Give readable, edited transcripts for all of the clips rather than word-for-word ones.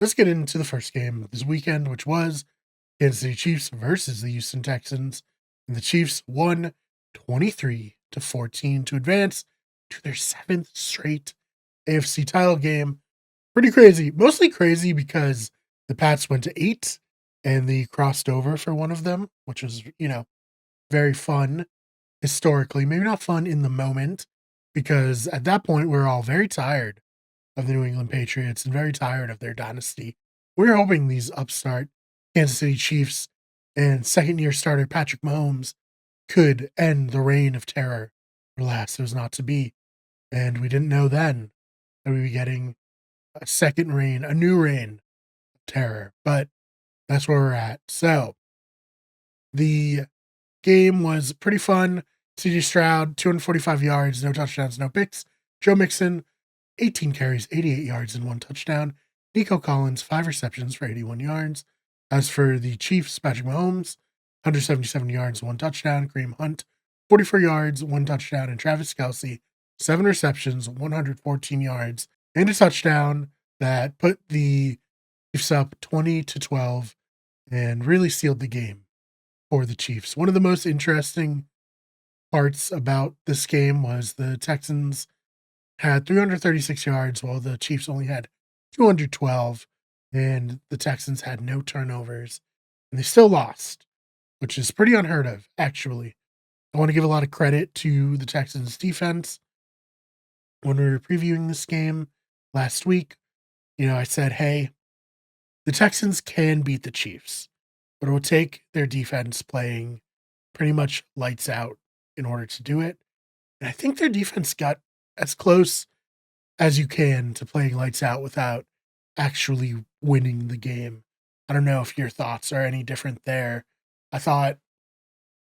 let's get into the first game this weekend, which was Kansas City Chiefs versus the Houston Texans. And the Chiefs won 23-14 to advance to their seventh straight AFC title game. Pretty crazy. Mostly crazy because the Pats went to 8 and they crossed over for one of them, which was, very fun historically. Maybe not fun in the moment because at that point we were all very tired of the New England Patriots and very tired of their dynasty. We were hoping these upstart Kansas City Chiefs and second-year starter Patrick Mahomes could end the reign of terror. Alas, it was not to be. And we didn't know then that we'd be getting a second reign, a new reign of terror. But that's where we're at. So the game was pretty fun. CJ Stroud, 245 yards, no touchdowns, no picks. Joe Mixon, 18 carries, 88 yards, and 1 touchdown. Nico Collins, 5 receptions for 81 yards. As for the Chiefs, Patrick Mahomes, 177 yards, 1 touchdown. Kareem Hunt, 44 yards, 1 touchdown. And Travis Kelce, 7 receptions, 114 yards, and a touchdown that put the Chiefs up 20-12 and really sealed the game for the Chiefs. One of the most interesting parts about this game was the Texans had 336 yards while the Chiefs only had 212, and the Texans had no turnovers, and they still lost, which is pretty unheard of, actually. I want to give a lot of credit to the Texans defense. When we were previewing this game last week, I said, hey, the Texans can beat the Chiefs, but it will take their defense playing pretty much lights out in order to do it. And I think their defense got as close as you can to playing lights out without actually winning the game. I don't know if your thoughts are any different there. I thought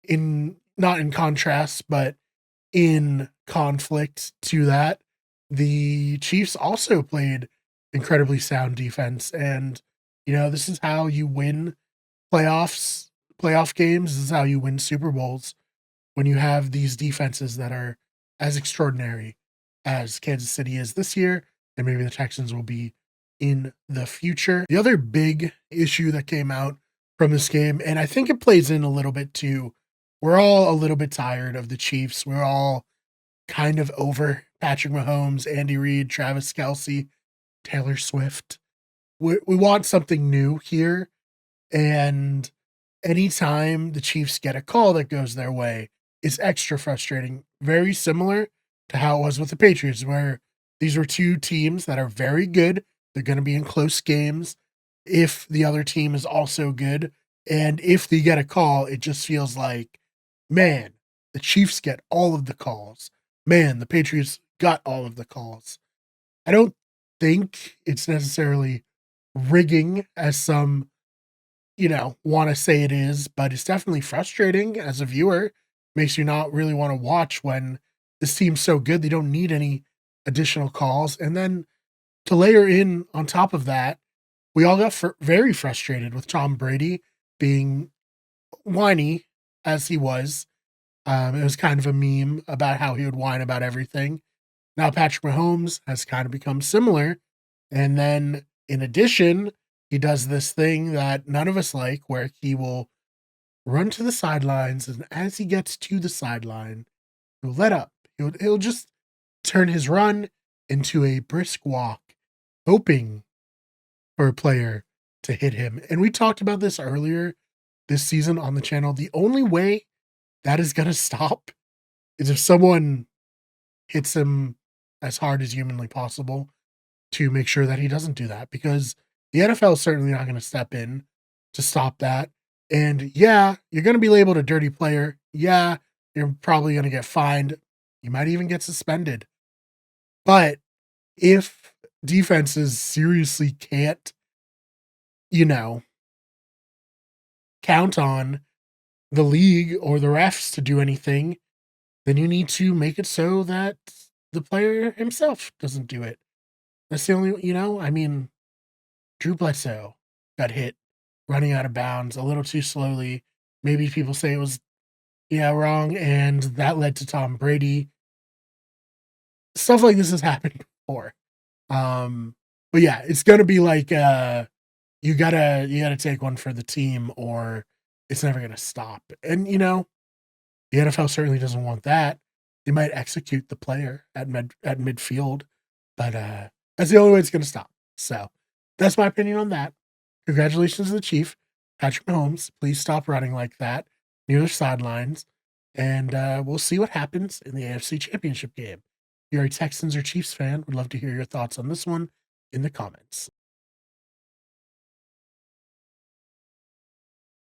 not in contrast, but in conflict to that, the Chiefs also played incredibly sound defense. And, this is how you win playoff games. This is how you win Super Bowls, when you have these defenses that are as extraordinary as Kansas City is this year, and maybe the Texans will be in the future. The other big issue that came out from this game, and I think it plays in a little bit too, we're all a little bit tired of the Chiefs. We're all kind of over Patrick Mahomes, Andy Reid, Travis Kelce, Taylor Swift. We want something new here, and anytime the Chiefs get a call that goes their way, it's extra frustrating. Very similar to how it was with the Patriots, where these were two teams that are very good. They're going to be in close games if the other team is also good. And if they get a call, it just feels like, man, the Chiefs get all of the calls. Man, the Patriots got all of the calls. I don't think it's necessarily rigging as some want to say it is, but it's definitely frustrating as a viewer. Makes you not really want to watch when this team's so good. They don't need any additional calls. And then to layer in on top of that, we all got very frustrated with Tom Brady being whiny as he was. It was kind of a meme about how he would whine about everything. Now Patrick Mahomes has kind of become similar. And then in addition, he does this thing that none of us like, where he will run to the sidelines, and as he gets to the sideline, he'll let up. He'll just turn his run into a brisk walk, hoping for a player to hit him. And we talked about this earlier this season on the channel. The only way that is going to stop is if someone hits him as hard as humanly possible to make sure that he doesn't do that, because the NFL is certainly not going to step in to stop that. And yeah, you're going to be labeled a dirty player. Yeah, you're probably going to get fined. You might even get suspended. But if defenses seriously can't, count on the league or the refs to do anything, then you need to make it so that the player himself doesn't do it. That's the only, Drew Bledsoe got hit running out of bounds a little too slowly. Maybe people say it was, wrong, and that led to Tom Brady. Stuff like this has happened before. But yeah, it's gonna be like you gotta take one for the team or it's never gonna stop. And the NFL certainly doesn't want that. They might execute the player at midfield, but that's the only way it's gonna stop. So that's my opinion on that. Congratulations to the Chief, Patrick Mahomes. Please stop running like that near the sidelines. And we'll see what happens in the AFC Championship game. If you're a Texans or Chiefs fan, would love to hear your thoughts on this one in the comments.